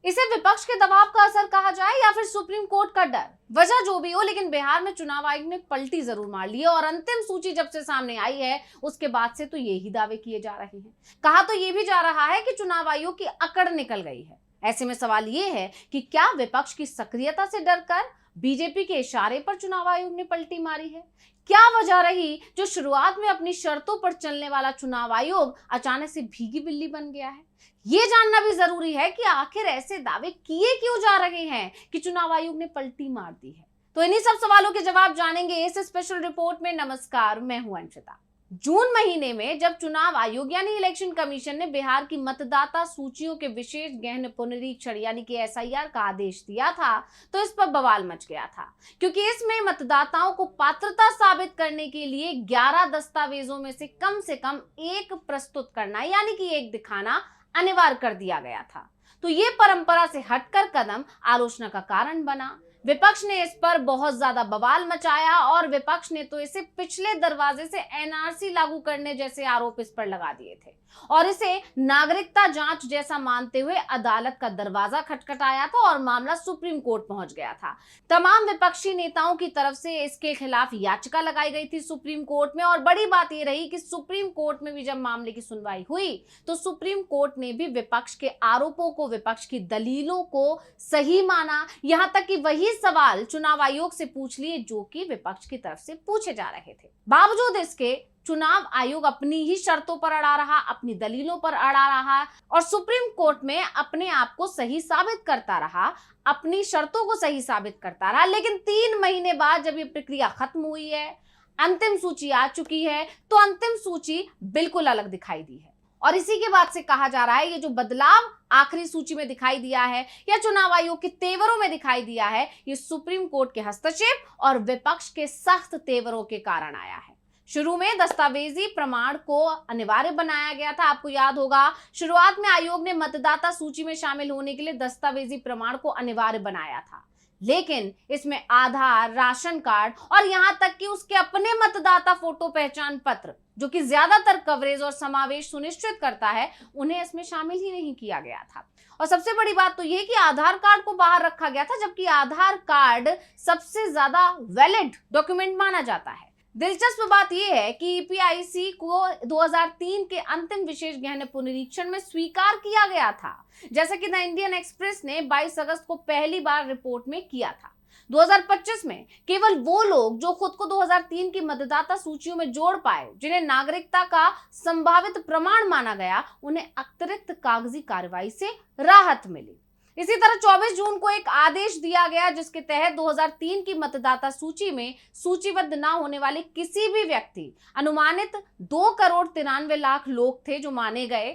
इसे विपक्ष के दबाव का असर कहा जाए या फिर सुप्रीम कोर्ट का डर, वजह जो भी हो, लेकिन बिहार में चुनाव आयोग ने पलटी जरूर मार ली है और अंतिम सूची जब से सामने आई है उसके बाद से तो यही दावे किए जा रहे हैं। कहा तो ये भी जा रहा है कि चुनाव आयोग की अकड़ निकल गई है। ऐसे में सवाल ये है कि क्या विपक्ष की सक्रियता से डरकर बीजेपी के इशारे पर चुनाव आयोग ने पलटी मारी है? क्या वजह रही जो शुरुआत में अपनी शर्तों पर चलने वाला चुनाव आयोग अचानक से भीगी बिल्ली बन गया है? ये जानना भी जरूरी है कि आखिर ऐसे दावे किए क्यों जा रहे हैं कि चुनाव आयोग ने पलटी मार दी है। तो इन्हीं सब सवालों के जवाब जानेंगे इस स्पेशल रिपोर्ट में। नमस्कार, मैं हूं अंशिता। जून महीने में जब चुनाव आयोग यानी इलेक्शन कमीशन ने बिहार की मतदाता सूचियों के विशेष गहन पुनरीक्षण यानी कि एसआईआर का आदेश दिया था तो इस पर बवाल मच गया था, क्योंकि इसमें मतदाताओं को पात्रता साबित करने के लिए 11 दस्तावेजों में से कम एक प्रस्तुत करना यानी कि एक दिखाना अनिवार्य कर दिया गया था। तो ये परंपरा से हटकर कदम आलोचना का कारण बना। विपक्ष ने इस पर बहुत ज्यादा बवाल मचाया और विपक्ष ने तो इसे पिछले दरवाजे से एनआरसी लागू करने जैसे आरोप इस पर लगा दिए थे और इसे नागरिकता जांच जैसा मानते हुए अदालत का दरवाजा खटखटाया था और मामला सुप्रीम कोर्ट पहुंच गया था। तमाम विपक्षी नेताओं की तरफ से इसके खिलाफ याचिका लगाई गई थी सुप्रीम कोर्ट में और बड़ी बात यह रही कि सुप्रीम कोर्ट में भी जब मामले की सुनवाई हुई तो सुप्रीम कोर्ट ने भी विपक्ष के आरोपों को, विपक्ष की दलीलों को सही माना। यहां तक कि वही सवाल चुनाव आयोग से पूछ लिए जो कि विपक्ष की तरफ से पूछे जा रहे थे। बावजूद इसके चुनाव आयोग अपनी ही शर्तों पर अड़ा रहा, अपनी दलीलों पर अड़ा रहा और सुप्रीम कोर्ट में अपने आप को सही साबित करता रहा, अपनी शर्तों को सही साबित करता रहा। लेकिन 3 महीने बाद जब ये प्रक्रिया खत्म हुई है, अंतिम सूची आ चुकी है, तो अंतिम सूची बिल्कुल अलग दिखाई दी है। और इसी के बाद से कहा जा रहा है ये जो बदलाव आखिरी सूची में दिखाई दिया है या चुनाव आयोग के तेवरों में दिखाई दिया है, ये सुप्रीम कोर्ट के हस्तक्षेप और विपक्ष के सख्त तेवरों के कारण आया है। शुरू में दस्तावेजी प्रमाण को अनिवार्य बनाया गया था। आपको याद होगा शुरुआत में आयोग ने मतदाता सूची में शामिल होने के लिए दस्तावेजी प्रमाण को अनिवार्य बनाया था, लेकिन इसमें आधार, राशन कार्ड और यहां तक कि उसके अपने मतदाता फोटो पहचान पत्र, जो कि ज्यादातर कवरेज और समावेश सुनिश्चित करता है, उन्हें इसमें शामिल ही नहीं किया गया था। और सबसे बड़ी बात तो यह कि आधार कार्ड को बाहर रखा गया था, जबकि आधार कार्ड सबसे ज्यादा वैलिड डॉक्यूमेंट माना जाता है। दिलचस्प बात यह है कि ईपीआईसी को 2003 के अंतिम विशेष गहन पुनरीक्षण में स्वीकार किया गया था, जैसा कि द इंडियन एक्सप्रेस ने 22 अगस्त को पहली बार रिपोर्ट में किया था। 2025 में केवल वो लोग जो खुद को 2003 की मतदाता सूचियों में जोड़ पाए, जिन्हें नागरिकता का संभावित प्रमाण माना गया, उन्हें अतिरिक्त कागजी कार्रवाई से राहत मिली। इसी तरह 24 जून को एक आदेश दिया गया जिसके तहत 2003 की मतदाता सूची में सूचीबद्ध न होने वाले किसी भी व्यक्ति, अनुमानित 2,93,00,000 लोग थे जो माने गए,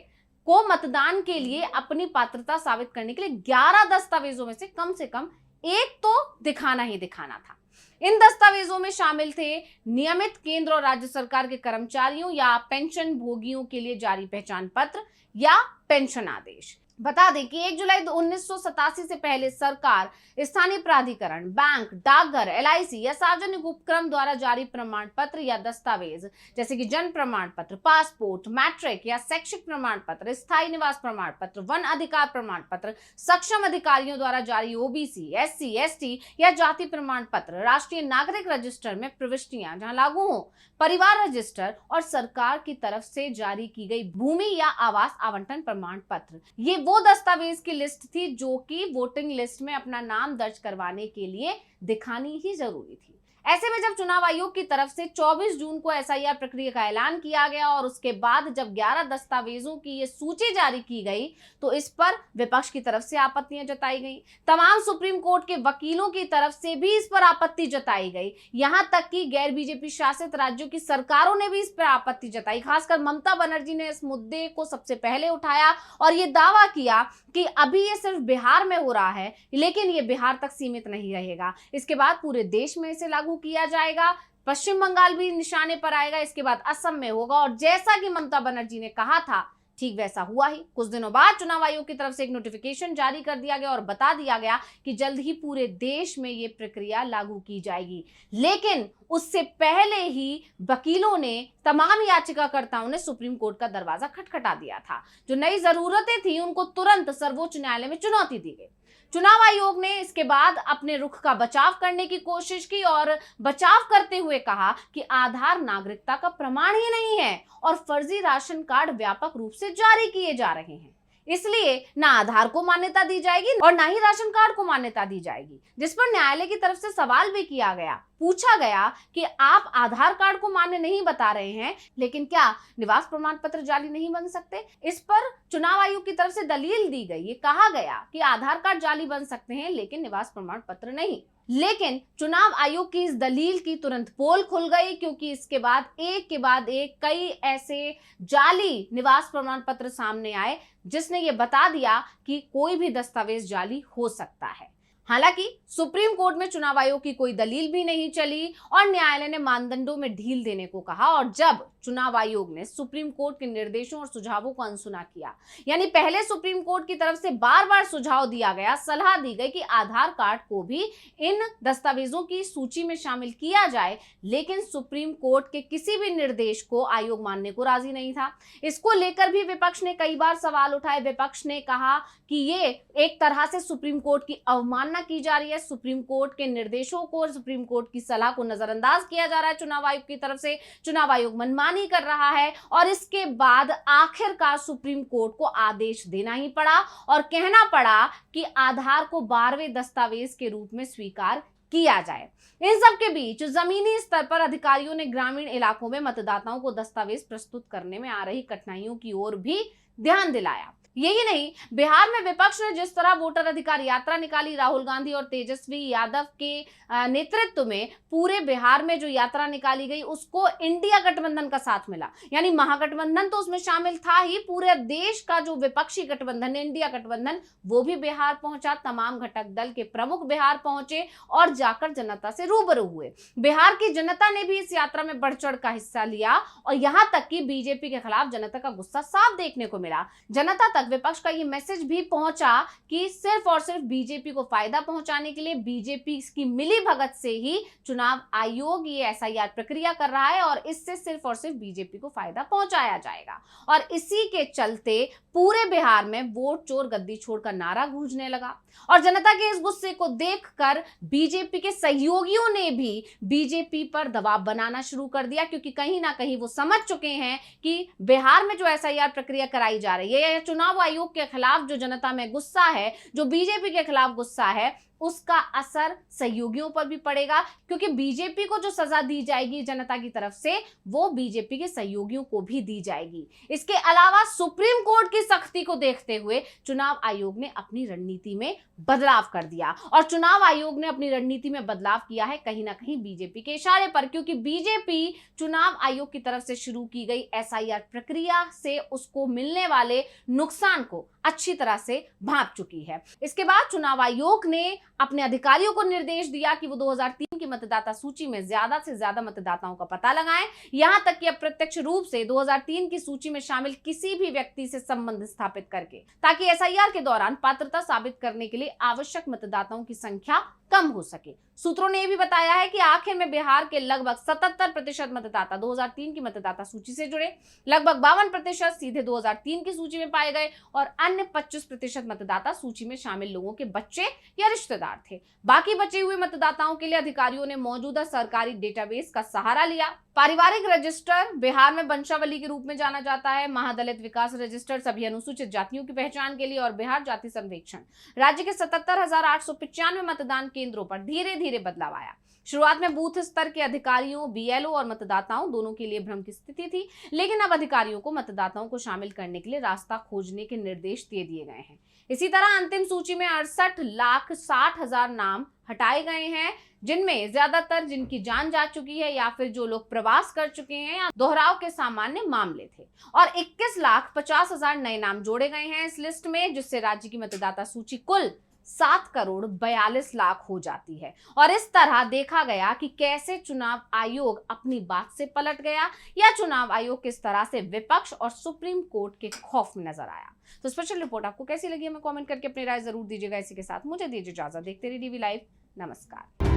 को मतदान के लिए अपनी पात्रता साबित करने के लिए 11 दस्तावेजों में से कम एक तो दिखाना ही दिखाना था। इन दस्तावेजों में शामिल थे नियमित केंद्र और राज्य सरकार के कर्मचारियों या पेंशन भोगियों के लिए जारी पहचान पत्र या पेंशन आदेश। बता दें कि 1 जुलाई 1987 से पहले सरकार, स्थानीय प्राधिकरण, बैंक, डाकघर, एलआईसी या सार्वजनिक उपक्रम द्वारा जारी प्रमाण पत्र या दस्तावेज जैसे कि जन्म प्रमाण पत्र, पासपोर्ट, मैट्रिक या शैक्षिक प्रमाण पत्र, स्थायी निवास प्रमाण पत्र, वन अधिकार प्रमाण पत्र, सक्षम अधिकारियों द्वारा जारी ओबीसी, एससी, एसटी या जाति प्रमाण पत्र, राष्ट्रीय नागरिक रजिस्टर में प्रविष्टियां जहां लागू हो, परिवार रजिस्टर और सरकार की तरफ से जारी की गई भूमि या आवास आवंटन प्रमाण पत्र, ये वो दस्तावेज की लिस्ट थी जो कि वोटिंग लिस्ट में अपना नाम दर्ज करवाने के लिए दिखानी ही जरूरी थी। ऐसे में जब चुनाव आयोग की तरफ से 24 जून को एसआईआर प्रक्रिया का ऐलान किया गया और उसके बाद जब 11 दस्तावेजों की ये सूची जारी की गई तो इस पर विपक्ष की तरफ से आपत्तियां जताई गई। तमाम सुप्रीम कोर्ट के वकीलों की तरफ से भी इस पर आपत्ति जताई गई। यहां तक कि गैर बीजेपी शासित राज्यों की सरकारों ने भी इस पर आपत्ति जताई। खासकर ममता बनर्जी ने इस मुद्दे को सबसे पहले उठाया और ये दावा किया कि अभी ये सिर्फ बिहार में हो रहा है, लेकिन ये बिहार तक सीमित नहीं रहेगा, इसके बाद पूरे देश में इसे लागू किया जाएगा। पश्चिम बंगाल भी निशाने पर आएगा, इसके बाद असम में होगा और जैसा कि ममता बनर्जी ने कहा था ठीक वैसा हुआ ही। कुछ दिनों बाद चुनाव आयोग की तरफ से एक नोटिफिकेशन जारी कर दिया गया और बता दिया गया कि जल्द ही पूरे देश में ये प्रक्रिया लागू की जाएगी। लेकिन उससे पहले ही वकीलों ने, तमाम याचिकाकर्ताओं ने सुप्रीम कोर्ट का दरवाजा खटखटा दिया था। जो नई जरूरतें थी उनको तुरंत सर्वोच्च न्यायालय में चुनौती दी गई। चुनाव आयोग ने इसके बाद अपने रुख का बचाव करने की कोशिश की और बचाव करते हुए कहा कि आधार नागरिकता का प्रमाण ही नहीं है और फर्जी राशन कार्ड व्यापक रूप से जारी किए जा रहे हैं, इसलिए ना आधार को मान्यता दी जाएगी और ना ही राशन कार्ड को मान्यता दी जाएगी। जिस पर न्यायालय की तरफ से सवाल भी किया गया, पूछा गया कि आप आधार कार्ड को मान्य नहीं बता रहे हैं, लेकिन क्या निवास प्रमाण पत्र जाली नहीं बन सकते? इस पर चुनाव आयोग की तरफ से दलील दी गई। ये कहा गया कि आधार कार्ड जाली बन सकते हैं लेकिन निवास प्रमाण पत्र नहीं। लेकिन चुनाव आयोग की इस दलील की तुरंत पोल खुल गई, क्योंकि इसके बाद एक के बाद एक कई ऐसे जाली निवास प्रमाण पत्र सामने आए जिसने ये बता दिया कि कोई भी दस्तावेज जाली हो सकता है। हालांकि सुप्रीम कोर्ट में चुनाव आयोग की कोई दलील भी नहीं चली और न्यायालय ने मानदंडों में ढील देने को कहा। और जब चुनाव आयोग ने सुप्रीम कोर्ट के निर्देशों और सुझावों को अनसुना किया, यानी पहले सुप्रीम कोर्ट की तरफ से बार बार सुझाव दिया गया, सलाह दी गई कि आधार कार्ड को भी इन दस्तावेजों की सूची में शामिल किया जाए, लेकिन सुप्रीम कोर्ट के किसी भी निर्देश को आयोग मानने को राजी नहीं था। इसको लेकर भी विपक्ष ने कई बार सवाल उठाए। विपक्ष ने कहा कि ये एक तरह से सुप्रीम कोर्ट की अवमानना की जा रही है, सुप्रीम कोर्ट के निर्देशों को, सुप्रीम कोर्ट की सलाह को नजरअंदाज किया जा रहा है चुनाव आयोग की तरफ से, चुनाव आयोग मनमानी कर रहा है। और इसके बाद आखिरकार सुप्रीम कोर्ट को आदेश देना ही पड़ा और कहना पड़ा कि आधार को 12वें दस्तावेज के रूप में स्वीकार किया जाए। इन सब के बीच जमीनी स्तर पर अधिकारियों ने ग्रामीण इलाकों में मतदाताओं को दस्तावेज प्रस्तुत करने में आ रही कठिनाइयों की ओर भी ध्यान दिलाया। यही नहीं, बिहार में विपक्ष ने जिस तरह वोटर अधिकार यात्रा निकाली, राहुल गांधी और तेजस्वी यादव के नेतृत्व में पूरे बिहार में जो यात्रा निकाली गई उसको इंडिया गठबंधन का साथ मिला। यानी महागठबंधन तो उसमें शामिल था ही, पूरे देश का जो विपक्षी गठबंधन इंडिया गठबंधन वो भी बिहार पहुंचा। तमाम घटक दल के प्रमुख बिहार पहुंचे और जाकर जनता से रूबरू हुए। बिहार की जनता ने भी इस यात्रा में बढ़ चढ़ का हिस्सा लिया और यहां तक कि बीजेपी के खिलाफ जनता का गुस्सा साफ देखने को मिला। जनता तक विपक्ष का ये मैसेज भी पहुंचा कि सिर्फ और सिर्फ बीजेपी को फायदा पहुंचाने के लिए, बीजेपी की मिली भगत से ही चुनाव आयोग ये एसआईआर प्रक्रिया कर रहा है और इससे सिर्फ और सिर्फ बीजेपी को फायदा पहुंचाया जाएगा। और इसी के चलते पूरे बिहार में वोट चोर गद्दी छोड़ का नारा गूंजने लगा और जनता के इस गुस्से को देखकर बीजेपी के सहयोगियों ने भी बीजेपी पर दबाव बनाना शुरू कर दिया, क्योंकि कहीं ना कहीं वो समझ चुके हैं कि बिहार में जो एसआईआर प्रक्रिया कराई जा रही है या चुनाव आयोग के खिलाफ जो जनता में गुस्सा है, जो बीजेपी के खिलाफ गुस्सा है, उसका असर सहयोगियों पर भी पड़ेगा, क्योंकि बीजेपी को जो सजा दी जाएगी जनता की तरफ से वो बीजेपी के सहयोगियों को भी दी जाएगी। इसके अलावा सुप्रीम कोर्ट की सख्ती को देखते हुए चुनाव आयोग ने अपनी रणनीति में बदलाव कर दिया और चुनाव आयोग ने अपनी रणनीति में बदलाव किया है कहीं ना कहीं बीजेपी के इशारे पर, क्योंकि बीजेपी चुनाव आयोग की तरफ से शुरू की गई एसआईआर प्रक्रिया से उसको मिलने वाले नुकसान को अच्छी तरह से भांप चुकी है। इसके बाद चुनाव आयोग ने अपने अधिकारियों को निर्देश दिया कि वो 2003 की मतदाता सूची में ज्यादा से ज्यादा मतदाताओं का पता लगाएं, यहां तक कि अप्रत्यक्ष रूप से 2003 की सूची में शामिल किसी भी व्यक्ति से संबंध स्थापित करके, ताकि एसआईआर के दौरान पात्रता साबित करने के लिए आवश्यक मतदाताओं की संख्या कम हो सके। सूत्रों ने यह भी बताया है कि आखिर में बिहार के लगभग 77% मतदाता 2003 की मतदाता सूची से जुड़े, लगभग 52% सीधे 2003 की सूची में पाए गए और अन्य 25% मतदाता सूची में शामिल लोगों के बच्चे या रिश्तेदार थे। बाकी बचे हुए मतदाताओं के लिए अधिकारियों ने मौजूदा सरकारी डेटाबेस का सहारा लिया। पारिवारिक रजिस्टर बिहार में वंशावली के रूप में जाना जाता है, महादलित विकास रजिस्टर सभी अनुसूचित जातियों की पहचान के लिए और बिहार जाति सर्वेक्षण। राज्य के 77,895 मतदान केंद्रों पर धीरे धीरे बदलाव आया। शुरुआत में बूथ स्तर के अधिकारियों, बीएलओ और मतदाताओं दोनों के लिए भ्रम की स्थिति थी, लेकिन अब अधिकारियों को मतदाताओं को शामिल करने के लिए रास्ता खोजने के निर्देश दे दिए गए हैं। इसी तरह अंतिम सूची में 68,60,000 नाम हटाए गए हैं, जिनमें ज्यादातर जिनकी जान जा चुकी है या फिर जो लोग प्रवास कर चुके हैं या दोहराव के सामान्य मामले थे, और 21,50,000 नए नाम जोड़े गए हैं इस लिस्ट में, जिससे राज्य की मतदाता सूची कुल 7 करोड़ 42 लाख हो जाती है। और इस तरह देखा गया कि कैसे चुनाव आयोग अपनी बात से पलट गया या चुनाव आयोग किस तरह से विपक्ष और सुप्रीम कोर्ट के खौफ में नजर आया। तो स्पेशल रिपोर्ट आपको कैसी लगी हमें कमेंट करके अपनी राय जरूर दीजिएगा। इसी के साथ मुझे दीजिए इजाजत। देखते रहिए DV लाइव। नमस्कार।